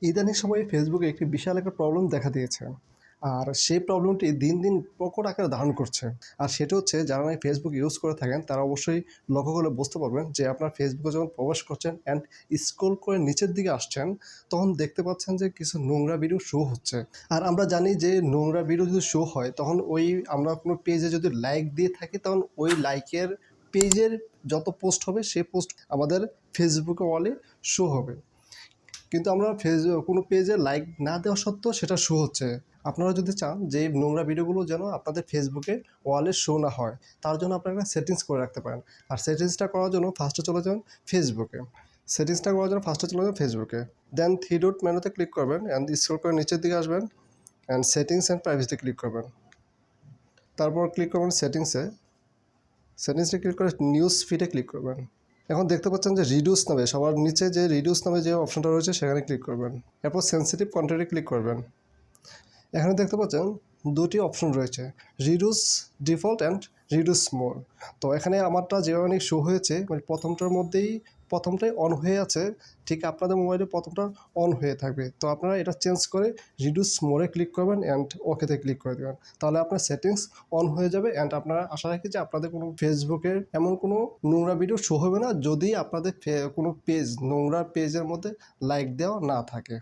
ইদানিং সময়ে ফেসবুকে একটি বিশাল একটা প্রবলেম দেখা দিয়েছে, আর সেই প্রবলেমটি দিন দিন প্রকট আকারে ধারণ করছে। আর সেটা হচ্ছে, যারা নাকি ফেসবুক ইউজ করে থাকেন তারা অবশ্যই লক্ষ্য করলে বুঝতে পারবেন যে আপনার ফেসবুকে যখন প্রবেশ করছেন অ্যান্ড স্ক্রল করে নিচের দিকে আসছেন, তখন দেখতে পাচ্ছেন যে কিছু নোংরা ভিডিও শো হচ্ছে। আর আমরা জানি যে নোংরা ভিডিও যদি শো হয়, তখন আমরা কোনো পেজে যদি লাইক দিয়ে থাকি, তখন ওই লাইকের পেজের যত পোস্ট হবে সেই পোস্ট আমাদের ফেসবুকে ওয়ালে শো হবে। কিন্তু আমরা কোনো পেজে লাইক না দেওয়া সত্ত্বেও সেটা শো হচ্ছে। আপনারা যদি চান যে এই নোংরা ভিডিওগুলো যেন আপনাদের ফেসবুকে ওয়ালে শো না হয়, তার জন্য আপনারা একটা সেটিংস করে রাখতে পারেন। আর সেটিংসটা করার জন্য ফার্স্টে চলে যাবেন ফেসবুকে। দেন থ্রি ডট মেনুতে ক্লিক করবেন অ্যান্ড স্ক্রল করে নিচের দিকে আসবেন অ্যান্ড সেটিংস অ্যান্ড প্রাইভেসিতে ক্লিক করবেন। তারপর ক্লিক করবেন সেটিংসে ক্লিক করে নিউজ ফিডে ক্লিক করবেন। এখন দেখতে পাচ্ছেন যে রিডিউস নামে সবার নিচে যে রিডিউস নামে যে অপশনটা রয়েছে সেখানে ক্লিক করবেন। এরপর সেন্সিটিভ কন্টেন্টে ক্লিক করবেন। এখানে দেখতে পাচ্ছেন দুটি অপশন রয়েছে, রিডিউস ডিফল্ট অ্যান্ড রিডিউস মোর। তো এখানে আমারটা যেভাবে শো হয়েছে, মানে প্রথমটাই অন হয়ে আছে, ঠিক আপনাদের মোবাইলে প্রথমটা অন হয়ে থাকবে। তো আপনারা এটা চেঞ্জ করে রিডিউস মোরে ক্লিক করবেন অ্যান্ড ওকেতে ক্লিক করে দেবেন। তাহলে আপনার সেটিংস অন হয়ে যাবে অ্যান্ড আপনারা আশা রাখি যে আপনাদের কোনো ফেসবুকের এমন কোনো নোংরা ভিডিও শো হবে না, যদি আপনাদের কোনো নোংরা পেজের মধ্যে লাইক দেওয়া না থাকে।